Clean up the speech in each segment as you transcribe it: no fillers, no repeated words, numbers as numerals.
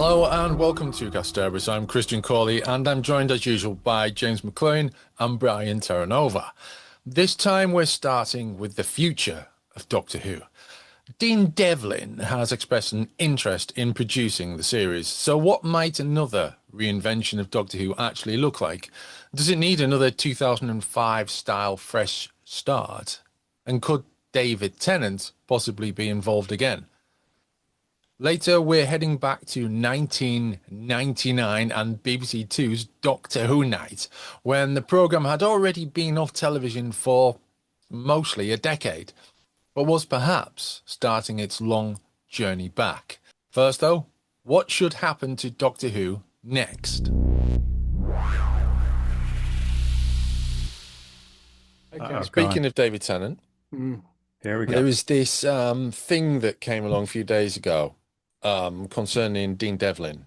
Hello and welcome to Casterbus. I'm Christian Cawley and I'm joined as usual by James McLean and Brian Terranova. This time we're starting with the future of Doctor Who. Dean Devlin has expressed an interest in producing the series. So what might another reinvention of Doctor Who actually look like? Does it need another 2005 style fresh start? And could David Tennant possibly be involved again? Later, we're heading back to 1999 and BBC Two's Doctor Who Night, when the programme had already been off television for mostly a decade, but was perhaps starting its long journey back. First, though, what should happen to Doctor Who next? Okay, speaking of David Tennant, There we go. there was this thing that came along a few days ago concerning Dean Devlin,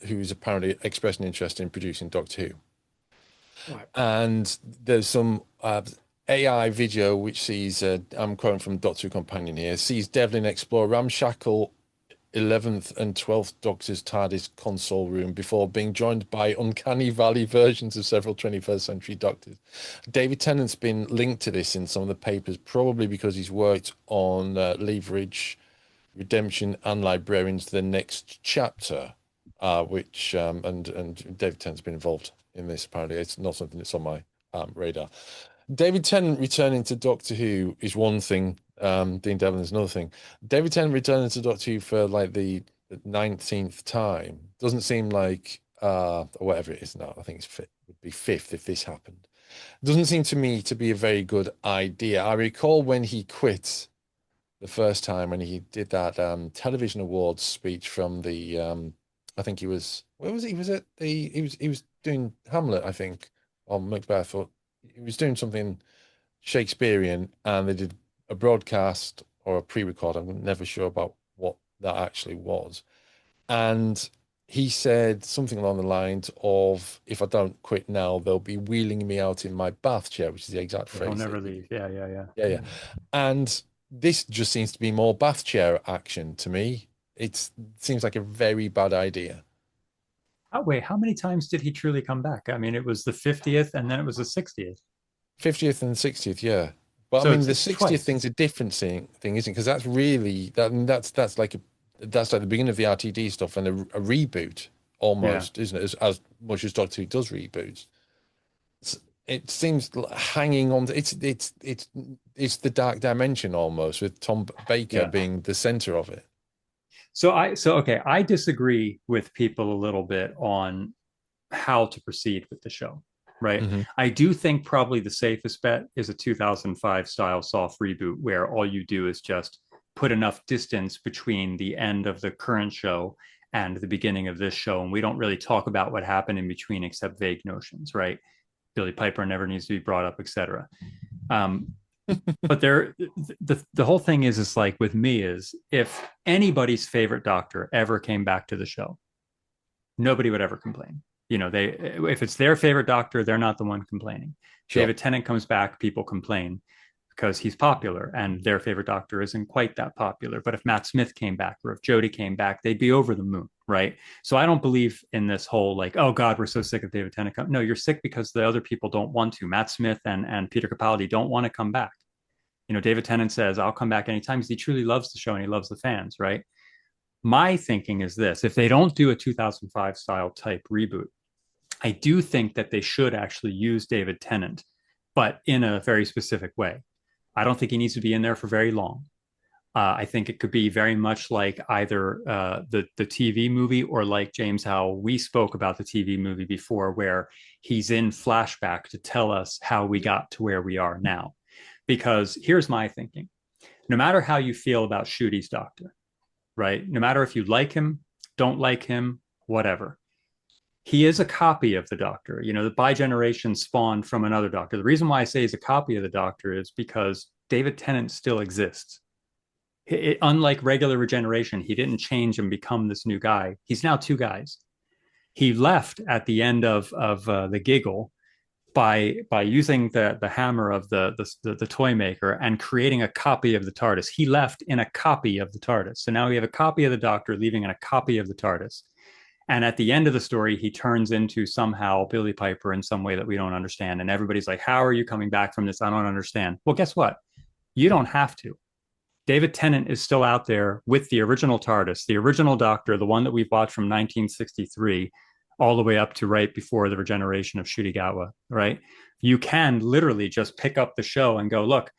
who's apparently expressed an interest in producing Doctor Who. Right. And there's some AI video which sees, I'm quoting from Doctor Who Companion here, sees Devlin explore ramshackle 11th and 12th Doctor's TARDIS console room before being joined by uncanny valley versions of several 21st century Doctors. David Tennant's been linked to this in some of the papers, probably because he's worked on Leverage, Redemption and Librarians, the next chapter, which and David Tennant's been involved in this. Apparently, it's not something that's on my radar. David Tennant returning to Doctor Who is one thing. Dean Devlin is another thing. David Tennant returning to Doctor Who for like the 19th time doesn't seem like or whatever it is now. I think it's would be fifth if this happened. Doesn't seem to me to be a very good idea. I recall when he quit the first time when he did that television awards speech from the I think he was, where was he? Was it the he was doing Hamlet, I think, or Macbeth, or he was doing something Shakespearean, and they did a broadcast or a pre-record. I'm never sure about what that actually was. And he said something along the lines of, if I don't quit now, they'll be wheeling me out in my bath chair, which is the exact phrase. I'll never leave. Yeah. Yeah. And this just seems to be more bath chair action to me. It seems like a very bad idea. Oh, wait, how many times did he truly come back? I mean, it was the 50th and then it was the 60th. 50th and 60th, yeah. But So I mean, the it's 60th twice. thing's a different thing, isn't it? Because that's really that's like that's like the beginning of the RTD stuff and a reboot Yeah. almost, isn't it? As much as Doctor Who does reboots, it seems hanging on. It's the dark dimension almost, with Tom Baker Yeah. being the center of it. So I disagree with people a little bit on how to proceed with the show, right? Hmm. I do think probably the safest bet is a 2005 style soft reboot where all you do is just put enough distance between the end of the current show and the beginning of this show, and we don't really talk about what happened in between except vague notions, right? Billy Piper never needs to be brought up, etc. But the whole thing is like with me is if anybody's favorite Doctor ever came back to the show, nobody would ever complain. You know, they if it's their favorite Doctor, they're not the one complaining. Sure. David Tennant comes back, people complain because he's popular, and their favorite Doctor isn't quite that popular. But if Matt Smith came back or if Jodie came back, they'd be over the moon, right? So I don't believe in this whole like, oh God, we're so sick of David Tennant. No, you're sick because the other people don't want to. Matt Smith and Peter Capaldi don't want to come back. You know, David Tennant says, I'll come back anytime because he truly loves the show and he loves the fans, right? My thinking is this: if they don't do a 2005 style type reboot, I do think that they should actually use David Tennant, but in a very specific way. I don't think he needs to be in there for very long. I think it could be very much like either the TV movie or like James, how we spoke about the TV movie before, where he's in flashback to tell us how we got to where we are now. Because here's my thinking: no matter how you feel about Shudi's Doctor, right? No matter if you like him, don't like him, whatever, he is a copy of the Doctor. You know, the bi-generation spawned from another Doctor. The reason why I say he's a copy of the Doctor is because David Tennant still exists. Unlike regular regeneration, he didn't change and become this new guy. He's now two guys. He left at the end of the Giggle by using the hammer of the toy maker and creating a copy of the TARDIS. He left in a copy of the TARDIS. So now we have a copy of the Doctor leaving in a copy of the TARDIS. And at the end of the story, he turns into somehow Billy Piper in some way that we don't understand. And everybody's like, how are you coming back from this? I don't understand. Well, guess what? You don't have to. David Tennant is still out there with the original TARDIS, the original Doctor, the one that we've watched from 1963, all the way up to right before the regeneration of Shudigawa, right? You can literally just pick up the show and go, look,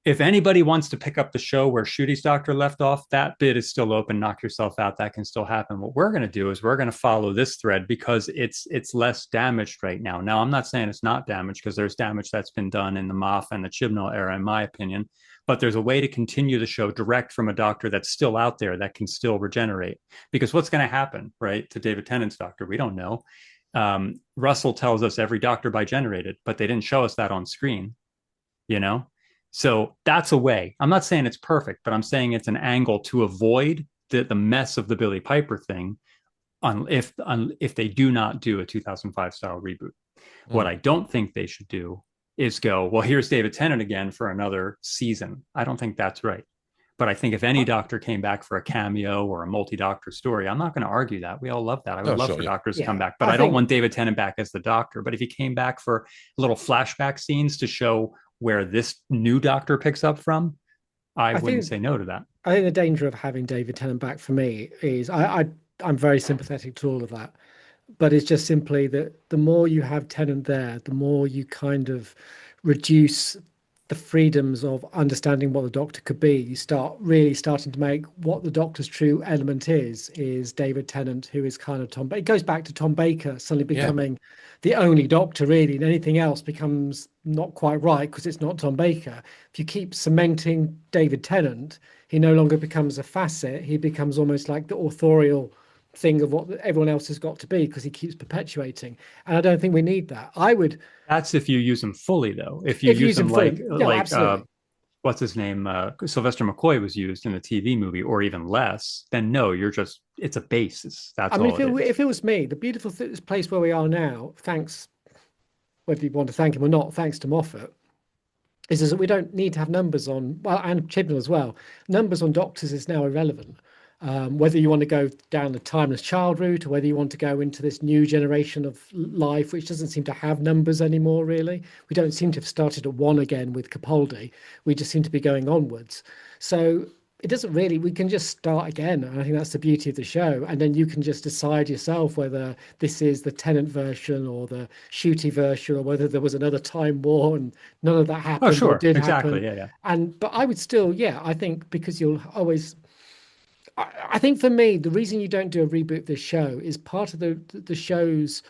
if anybody wants to pick up the show where Shudi's Doctor left off, that bit is still open. Knock yourself out. That can still happen. What we're going to do is we're going to follow this thread because it's less damaged right now. Now, I'm not saying it's not damaged because there's damage that's been done in the Moff and the Chibnall era, in my opinion. But there's a way to continue the show direct from a Doctor that's still out there that can still regenerate. Because what's going to happen, right, to David Tennant's Doctor? We don't know. Russell tells us every Doctor bigenerated, but they didn't show us that on screen, you know? So that's a way. I'm not saying it's perfect, but I'm saying it's an angle to avoid the mess of the Billy Piper thing if they do not do a 2005 style reboot. What I don't think they should do is go, well, here's David Tennant again for another season. I don't think that's right. But I think if any Doctor came back for a cameo or a multi-Doctor story, I'm not going to argue that. We all love that. I would love for Doctors to come back, but I don't want David Tennant back as the Doctor. But if he came back for little flashback scenes to show where this new Doctor picks up from, I wouldn't say no to that. I think the danger of having David Tennant back for me is I'm very sympathetic to all of that. But it's just simply that the more you have Tennant there, the more you kind of reduce the freedoms of understanding what the Doctor could be. You start really starting to make what the Doctor's true element is David Tennant, who is kind of Tom Baker. It goes back to Tom Baker suddenly becoming the only Doctor, really, and anything else becomes not quite right because it's not Tom Baker. If you keep cementing David Tennant, he no longer becomes a facet. He becomes almost like the authorial thing of what everyone else has got to be because he keeps perpetuating, and I don't think we need that. That's if you use him fully, though. If you use him what's his name, Sylvester McCoy was used in the TV movie, or even less, then no, it's a basis. That's all. If it was me, the beautiful place where we are now, thanks, whether you want to thank him or not, thanks to Moffat, is that we don't need to have numbers on, well, and Chibnall as well. Numbers on Doctors is now irrelevant. Whether you want to go down the timeless child route or whether you want to go into this new generation of life, which doesn't seem to have numbers anymore, really. We don't seem to have started at 1 again with Capaldi. We just seem to be going onwards. So it doesn't really, we can just start again. And I think that's the beauty of the show. And then you can just decide yourself whether this is the Tennant version or the Shooty version or whether there was another time war and none of that happened. Oh, sure. Or did exactly. happen. Yeah. But I would still, I think because you'll always... I think for me, the reason you don't do a reboot of this show is part of the show's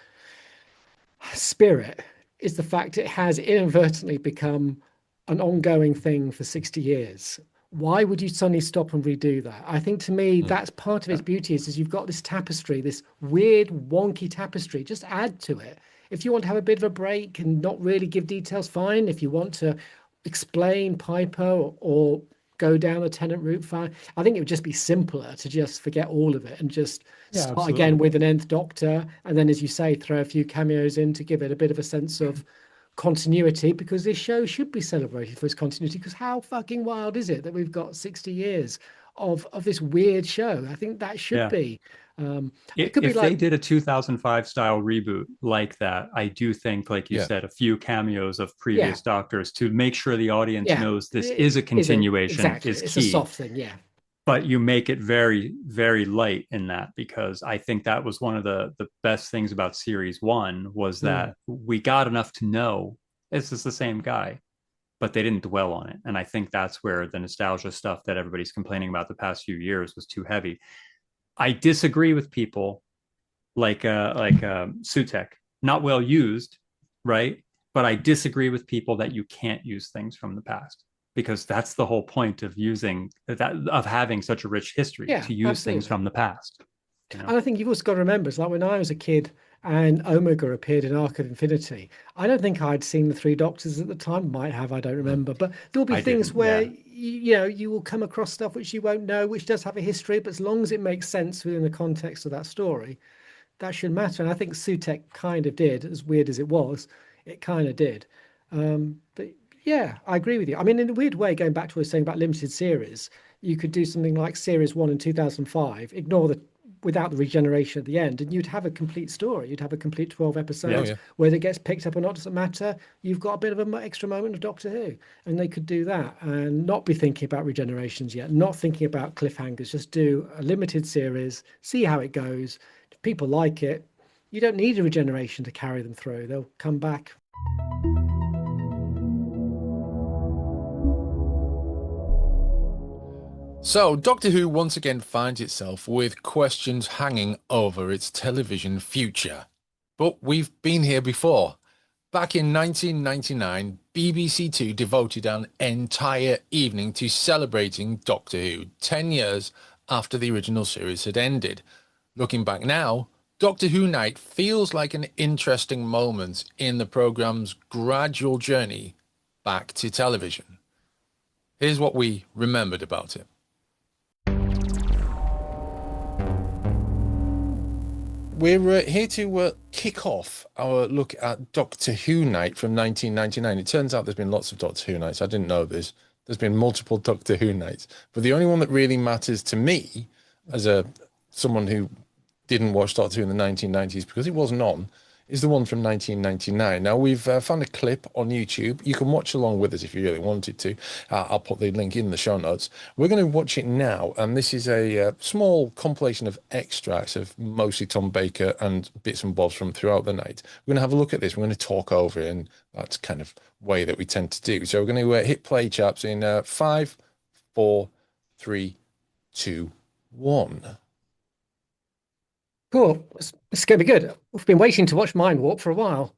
spirit is the fact it has inadvertently become an ongoing thing for 60 years. Why would you suddenly stop and redo that? I think to me, that's part of its beauty is you've got this tapestry, this weird, wonky tapestry. Just add to it. If you want to have a bit of a break and not really give details, fine. If you want to explain Piper or go down a Tennant route, fine. I think it would just be simpler to just forget all of it and just start again with an Nth Doctor. And then, as you say, throw a few cameos in to give it a bit of a sense of continuity, because this show should be celebrated for its continuity, because how fucking wild is it that we've got 60 years of this weird show? I think that should be. If they did a 2005 style reboot like that, I do think, like you said, a few cameos of previous Doctors to make sure the audience knows this is a continuation is key. It's a soft thing, But you make it very, very light in that, because I think that was one of the best things about series 1 was that we got enough to know this is the same guy, but they didn't dwell on it. And I think that's where the nostalgia stuff that everybody's complaining about the past few years was too heavy. I disagree with people like Sutek, not well used, right? But I disagree with people that you can't use things from the past, because that's the whole point of using that, of having such a rich history, to use things from the past. You know? And I think you've also got to remember, it's like when I was a kid and Omega appeared in Arc of Infinity, I don't think I'd seen the 3 Doctors at the time. Might have, I don't remember. But there'll be things where you will come across stuff which you won't know, which does have a history, but as long as it makes sense within the context of that story, that should matter. And I think Sutek kind of did, as weird as it was, It kind of did. But yeah, I agree with you. I mean, in a weird way, going back to what I was saying about limited series, you could do something like Series 1 in 2005, ignore the without the regeneration at the end, and you'd have a complete story. You'd have a complete 12 episodes. Whether it gets picked up or not doesn't matter. You've got a bit of an extra moment of Doctor Who, and they could do that and not be thinking about regenerations yet, not thinking about cliffhangers. Just do a limited series, see how it goes. If people like it, you don't need a regeneration to carry them through. They'll come back. So, Doctor Who once again finds itself with questions hanging over its television future. But we've been here before. Back in 1999, BBC Two devoted an entire evening to celebrating Doctor Who, 10 years after the original series had ended. Looking back now, Doctor Who Night feels like an interesting moment in the programme's gradual journey back to television. Here's what we remembered about it. We're here to kick off our look at Doctor Who Night from 1999. It turns out there's been lots of Doctor Who Nights. I didn't know this. There's been multiple Doctor Who Nights. But the only one that really matters to me, as someone who didn't watch Doctor Who in the 1990s because it wasn't on, is the one from 1999. Now, we've found a clip on YouTube. You can watch along with us if you really wanted to. I'll put the link in the show notes. We're going to watch it now, and this is a small compilation of extracts of mostly Tom Baker and bits and bobs from throughout the night. We're going to have a look at this. We're going to talk over it, and that's kind of way that we tend to do. So we're going to hit play, chaps, in 5, 4, 3, 2, 1. Cool. It's going to be good. We've been waiting to watch Mind Warp for a while.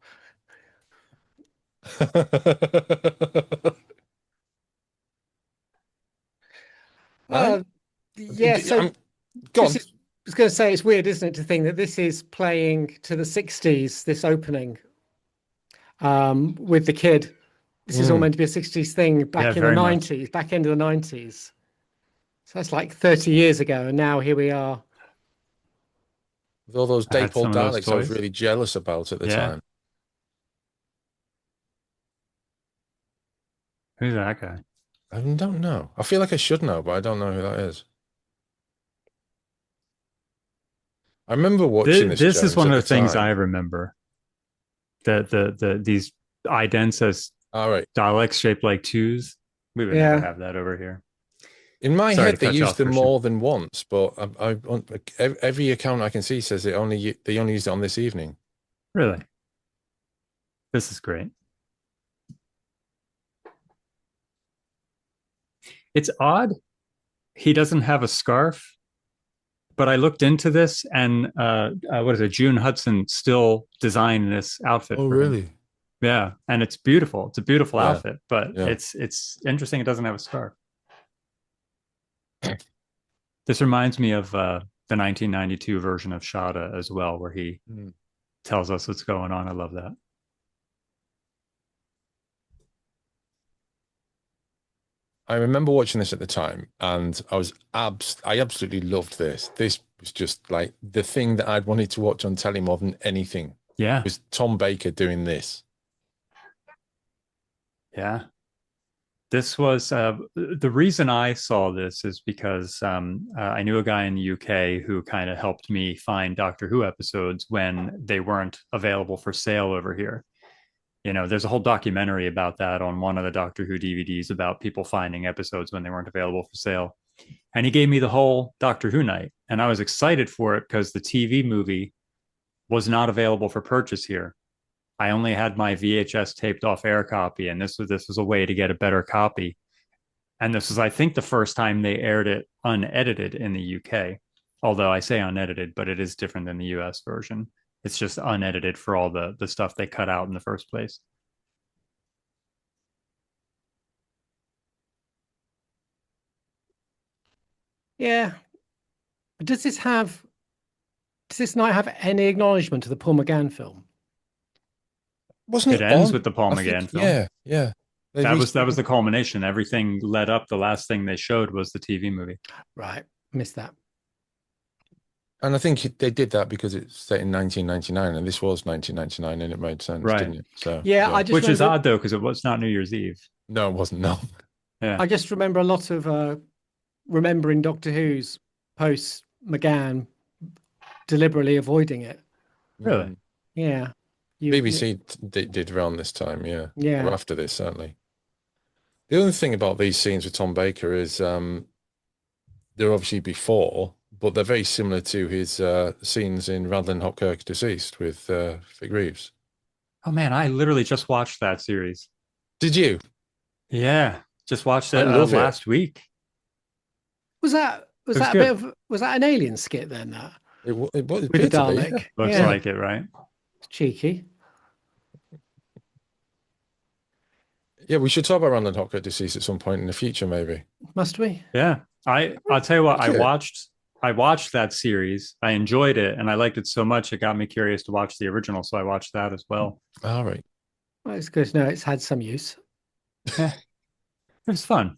Yeah, so go on. I was going to say, it's weird, isn't it, to think that this is playing to the 60s, this opening, with the kid. This is all meant to be a 60s thing back in the 90s, back end of the 90s. So that's like 30 years ago, and now here we are. With all those Dapol Daleks I was really jealous about at the time. Who's that guy? I don't know. I feel like I should know, but I don't know who that is. I remember watching this. This is one of the things I remember. These idents as Daleks shaped like twos. We would never have that over here. In my head, they used them more than once, but every account I can see says they only used it on this evening. Really? This is great. It's odd he doesn't have a scarf, but I looked into this, and what is it? June Hudson still designed this outfit. Oh, really? Yeah, and it's beautiful. It's a beautiful outfit, but it's interesting it doesn't have a scarf. This reminds me of the 1992 version of Shada as well, where he tells us what's going on. I love that. I remember watching this at the time, and I absolutely loved this. This was just like the thing that I'd wanted to watch on telly more than anything. Yeah. It was Tom Baker doing this. Yeah. This was the reason I saw this is because I knew a guy in the UK who kind of helped me find Doctor Who episodes when they weren't available for sale over here. You know, there's a whole documentary about that on one of the Doctor Who DVDs about people finding episodes when they weren't available for sale. And he gave me the whole Doctor Who night, and I was excited for it because the TV movie was not available for purchase here. I only had my VHS taped off air copy, and this was a way to get a better copy. And this was, I think, the first time they aired it unedited in the UK. Although I say unedited, but it is different than the US version. It's just unedited for all the stuff they cut out in the first place. Yeah. Does this not have any acknowledgement to the Paul McGann film? Wasn't it ends with the Paul McGann film? Yeah. That was the culmination. Everything led up. The last thing they showed was the TV movie. Right. Missed that. And I think they did that because it's set in 1999, and this was 1999, and it made sense, Right. didn't it? So Yeah, I just Which is remember, odd though, because it was not New Year's Eve. no, it wasn't. No. Yeah. I just remember a lot of remembering Doctor Who's post McGann deliberately avoiding it. Really? Mm. Yeah. BBC did around this time, yeah. Yeah. Or after this, certainly. The other thing about these scenes with Tom Baker is they're obviously before, but they're very similar to his scenes in Rather Than Hot Kirk Deceased with Vic Reeves. Oh man, I literally just watched that series. Did you? Yeah, just watched I it love it. last week. Was that was that a good. bit of was that an alien skit then? That It with the appeared to be, Dalek. Looks Yeah. like it, right? It's cheeky. yeah. We should talk about Rather Than Hot Kirk Deceased at some point in the future, maybe. Must we? Yeah. I'll tell you what, Okay. I watched that series. I enjoyed it and I liked it so much it got me curious to watch the original, so I watched that as well. All right. Well, it's good to know it's had some use. It was fun.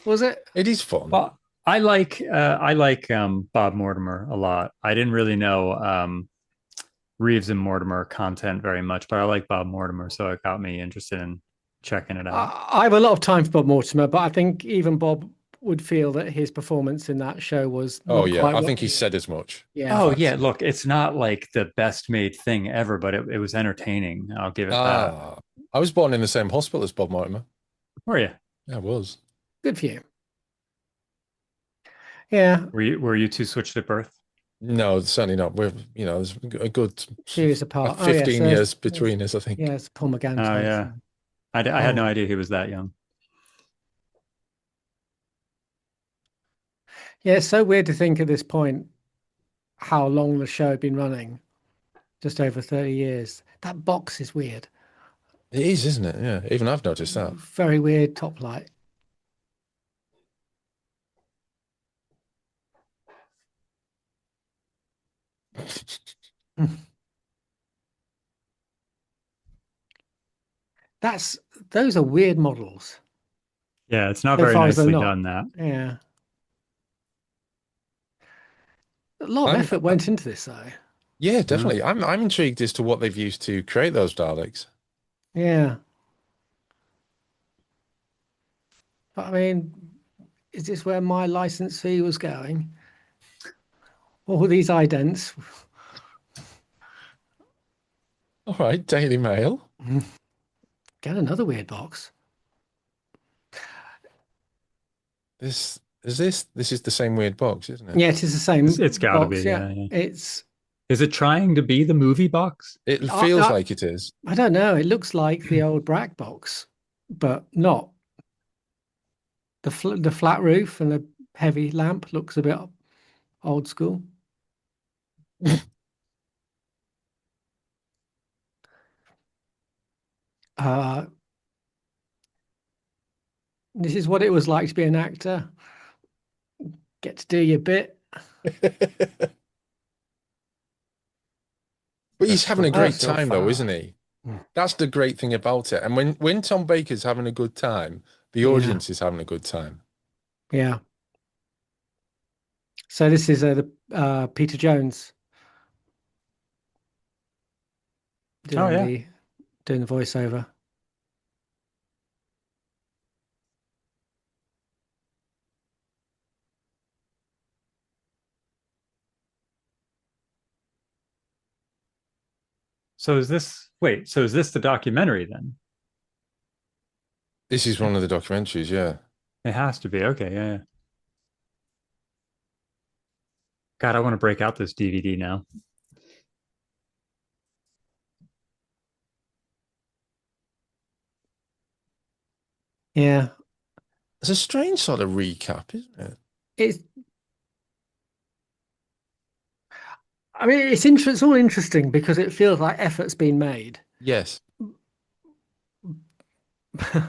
Was it? It is fun. Well, I like Bob Mortimer a lot. I didn't really know Reeves and Mortimer content very much, but I like Bob Mortimer, so it got me interested in checking it out. I have a lot of time for Bob Mortimer, but I think even Bob would feel that his performance in that show was Oh not yeah, quite I what- think he said as much. Yeah. Oh yeah, look, it's not like the best made thing ever, but it was entertaining. I'll give it that. I was born in the same hospital as Bob Mortimer. Were you? Yeah, I was. Good for you. Yeah. Were you two switched at birth? No, certainly not. We're, there's a good Series apart. 15 Oh, yes, years between us, I think. Yeah, it's Paul McGann. Oh tales. yeah, I had no idea he was that young. Yeah, it's so weird to think at this point how long the show had been running. Just over 30 years. That box is weird. It is, isn't it? Yeah, even I've noticed that. Very weird top light. Those are weird models. Yeah, it's not So very far as they're nicely not. done, that. Yeah. A lot of effort went into this, though. Yeah, definitely. I'm intrigued as to what they've used to create those Daleks. Yeah. But I mean, is this where my license fee was going? All these idents. All right, Daily Mail. Get another weird box. This is the same weird box, isn't it? Yeah, it is the same. It's got to box, be. Yeah. It's. Is it trying to be the movie box? It feels like it is. I don't know. It looks like the old Brack box, but not. The flat roof and the heavy lamp looks a bit old school. This is what it was like to be an actor. Get to do your bit. But he's having a great so time, though, far. isn't he? That's the great thing about it. And when Tom Baker's having a good time, the audience is having a good time. Yeah. So this is the Peter Jones doing the voiceover. So is this the documentary then? This is one of the documentaries, yeah. It has to be. Okay, yeah. God, I want to break out this DVD now. Yeah. It's a strange sort of recap, isn't it? It's all interesting because it feels like effort's been made. Yes.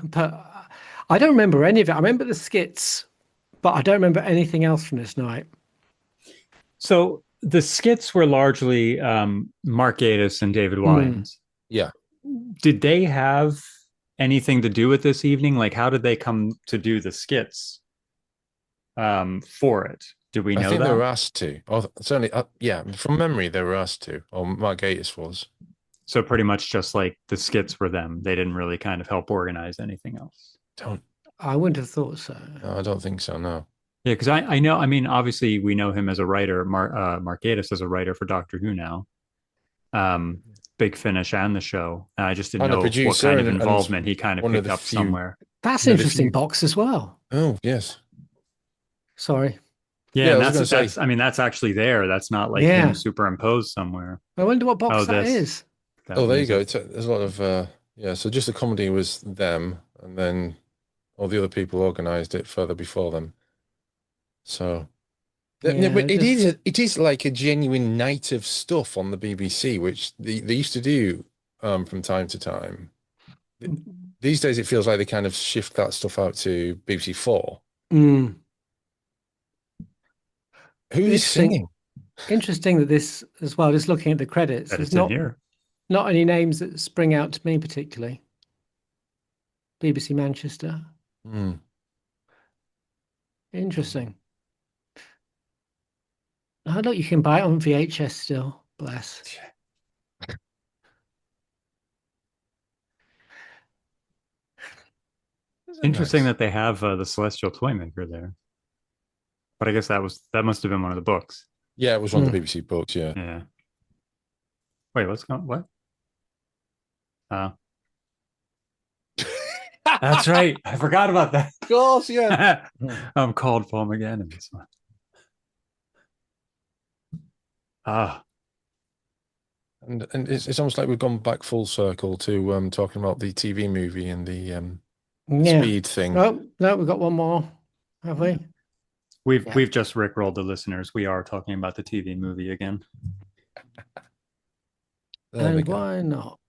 But I don't remember any of it. I remember the skits, but I don't remember anything else from this night. So the skits were largely Mark Gatiss and David Wines. Yeah. Did they have anything to do with this evening? Like, how did they come to do the skits for it? Do we I know think they that? were asked to. Or certainly, yeah, from memory, they were asked to. Or Mark Gatiss was. So pretty much just like the skits were them. They didn't really kind of help organize anything else. Don't. I wouldn't have thought so. No, I don't think so. No. Yeah, because I know. I mean, obviously we know him as a writer. Mark Gatiss as a writer for Doctor Who now. Big Finish and the show. And I just didn't And a know what producer kind of and involvement he kind of one of picked the up few. somewhere. That's One an of the interesting few- box as well. Oh, yes. Sorry. Yeah, Yeah, I and was gonna that's say- I mean, that's actually there. That's not like Yeah. him superimposed somewhere. I wonder what box Oh, that this. is. That Oh, there you music. go. There's a lot of yeah. So just the comedy was them, and then all the other people organized it further before them. So Yeah, but it is like a genuine night of stuff on the BBC, which they used to do from time to time. These days, it feels like they kind of shift that stuff out to BBC Four. Mm. Who's singing? Interesting that this as well, just looking at the credits, That there's it's in here. not any names that spring out to me particularly. BBC Manchester. Hmm. Interesting. Oh, look, you can buy it on VHS still. Bless. Interesting Nice. that they have the Celestial Toymaker there. But I guess that must have been one of the books. Yeah, it was one of the BBC books. Yeah. Yeah. Wait, let's go. What? That's right. I forgot about that. Of course, yeah. I'm called Paul McGann in this one. And it's almost like we've gone back full circle to talking about the TV movie and the speed thing. Oh, no, we've got one more, have we? We've just rickrolled the listeners. We are talking about the TV movie again. And why not?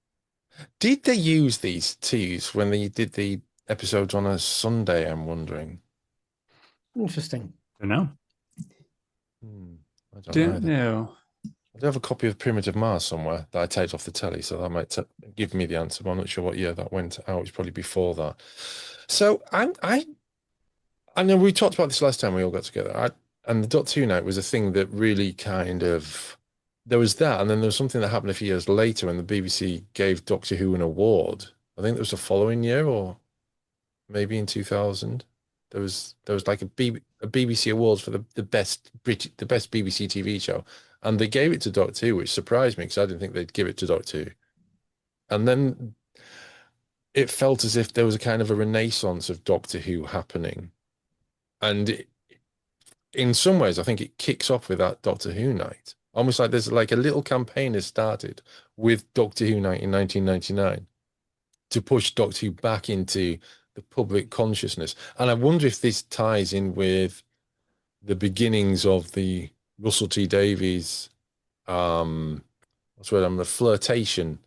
Did they use these teas when they did the episodes on a Sunday? I'm wondering. Interesting. I don't know. I don't know. No. I do have a copy of Primitive Mars somewhere that I taped off the telly, so that might give me the answer, but I'm not sure what year that went out. It was probably before that. So I know we talked about this last time we all got together. And the Doctor Who night was a thing that really kind of, there was that, and then there was something that happened a few years later when the BBC gave Doctor Who an award. I think it was the following year, or maybe in 2000. There was like a BBC Awards for the best BBC TV show, and they gave it to Doctor Who, which surprised me because I didn't think they'd give it to Doctor Who. And then it felt as if there was a kind of a renaissance of Doctor Who happening, and in some ways, I think it kicks off with that Doctor Who night. Almost like there's like a little campaign has started with Doctor Who night in 1999 to push Doctor Who back into the public consciousness. And I wonder if this ties in with the beginnings of the Russell T Davies, the flirtation.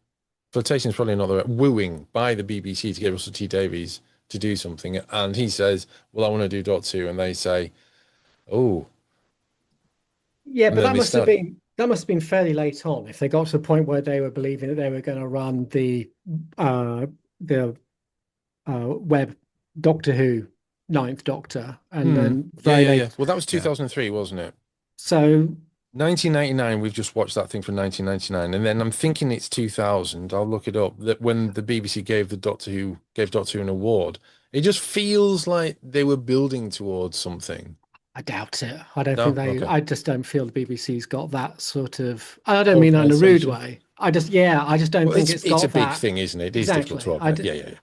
Flirtation is probably not the right, wooing by the BBC to get Russell T Davies to do something. And he says, well, I want to do Doctor Who. And they say, oh. Yeah, but that must have been fairly late on if they got to the point where they were believing that they were going to run the web Doctor Who Ninth Doctor, and then yeah. Well, that was 2003, wasn't it? So 1999, we've just watched that thing from 1999, and then I'm thinking it's 2000. I'll look it up. That when the BBC gave Doctor Who an award, it just feels like they were building towards something. I doubt it. I don't think I just don't feel the BBC's got that sort of. I don't mean that in a rude way. I just don't think it's got a big that. thing, isn't it? It is Exactly. difficult to organize. Yeah.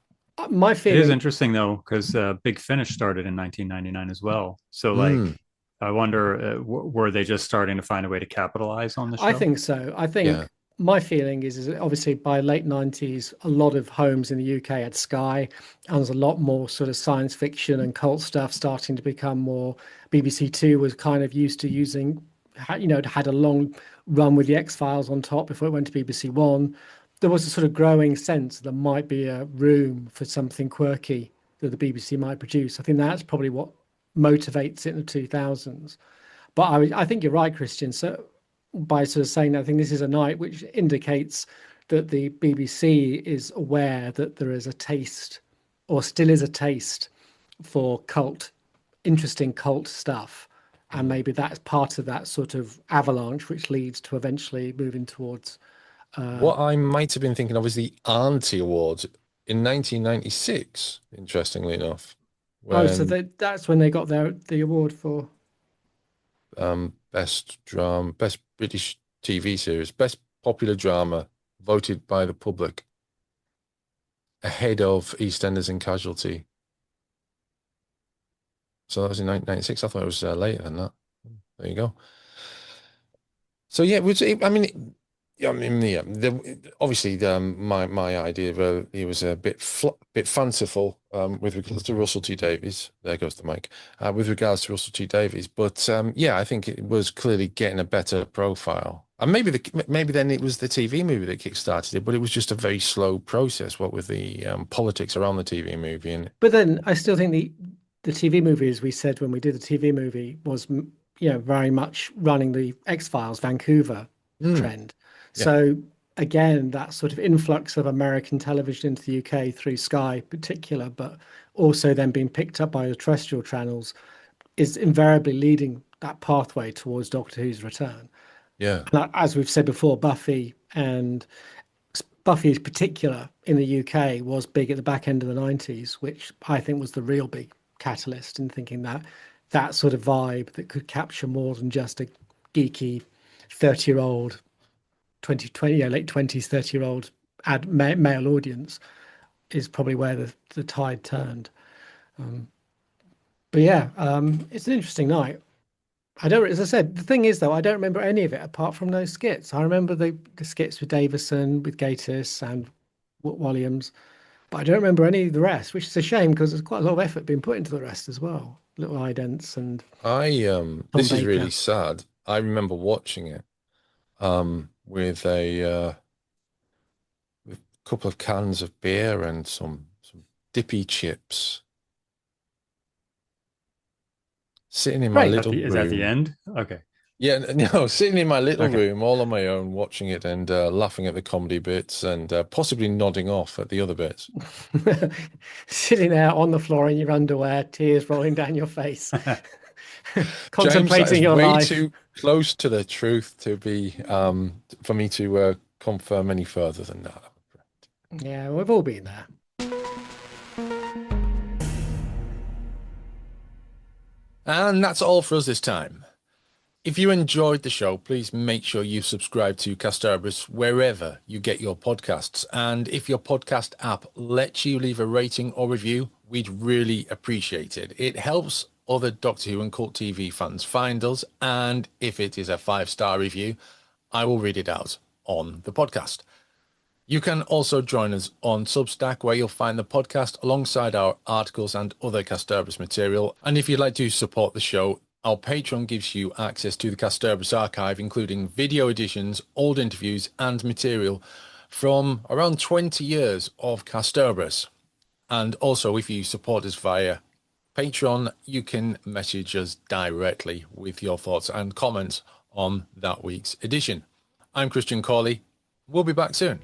My feeling. It is interesting though, because Big Finish started in 1999 as well. So like, I wonder, were they just starting to find a way to capitalize on the show? I think so. I think my feeling is obviously by late 90s, a lot of homes in the UK had Sky, and there's a lot more sort of science fiction and cult stuff starting to become more. BBC Two was kind of used to using, it had a long run with the X-Files on top before it went to BBC One. There was a sort of growing sense there might be a room for something quirky that the BBC might produce. I think that's probably what motivates it in the 2000s. But I think you're right, Christian. So by sort of saying that, I think this is a night which indicates that the BBC is aware that there is a taste, or still is a taste, for interesting cult stuff. And maybe that's part of that sort of avalanche, which leads to eventually moving towards. What I might have been thinking of is the Auntie Awards in 1996, interestingly enough. So that's when they got the award for best British TV series, best popular drama, voted by the public, ahead of EastEnders and Casualty. So that was in 1996. I thought it was later than that. There you go. So yeah, obviously my idea of it was a bit fanciful with regards to Russell T Davies. There goes the mic. With regards to Russell T Davies, but yeah, I think it was clearly getting a better profile. And maybe then it was the TV movie that kickstarted it, but it was just a very slow process. What with the politics around the TV movie, but then I still think the TV movie, as we said when we did the TV movie, was very much running the X-Files Vancouver trend. Yeah. So again, that sort of influx of American television into the UK through Sky in particular, but also then being picked up by the terrestrial channels, is invariably leading that pathway towards Doctor Who's return. Yeah. And as we've said before, Buffy in particular in the UK was big at the back end of the 90s, which I think was the real big catalyst in thinking that sort of vibe that could capture more than just a geeky 30-year-old, late 20s, 30-year-old male audience is probably where the tide turned. But yeah, it's an interesting night. As I said, the thing is though, I don't remember any of it apart from those skits. I remember the skits with Davison, with Gatiss and Williams, but I don't remember any of the rest, which is a shame because there's quite a lot of effort being put into the rest as well. Little Idents and this is really sad. I remember watching it with a couple of cans of beer and some dippy chips, sitting in my little room. Is that the end? Okay. Yeah, no, sitting in my little room all on my own, watching it and laughing at the comedy bits and possibly nodding off at the other bits. Sitting there on the floor in your underwear, tears rolling down your face, contemplating James, your life. Way too close to the truth to be for me to confirm any further than that. Yeah, we've all been there. And that's all for us this time. If you enjoyed the show, please make sure you subscribe to Kasterborous wherever you get your podcasts. And if your podcast app lets you leave a rating or review, we'd really appreciate it. It helps other Doctor Who and Cult TV fans find us. And if it is a 5-star review, I will read it out on the podcast. You can also join us on Substack, where you'll find the podcast alongside our articles and other Kasterborous material. And if you'd like to support the show, our Patreon gives you access to the Kasterborous archive, including video editions, old interviews, and material from around 20 years of Kasterborous. And also, if you support us via Patreon, you can message us directly with your thoughts and comments on that week's edition. I'm Christian Cawley. We'll be back soon.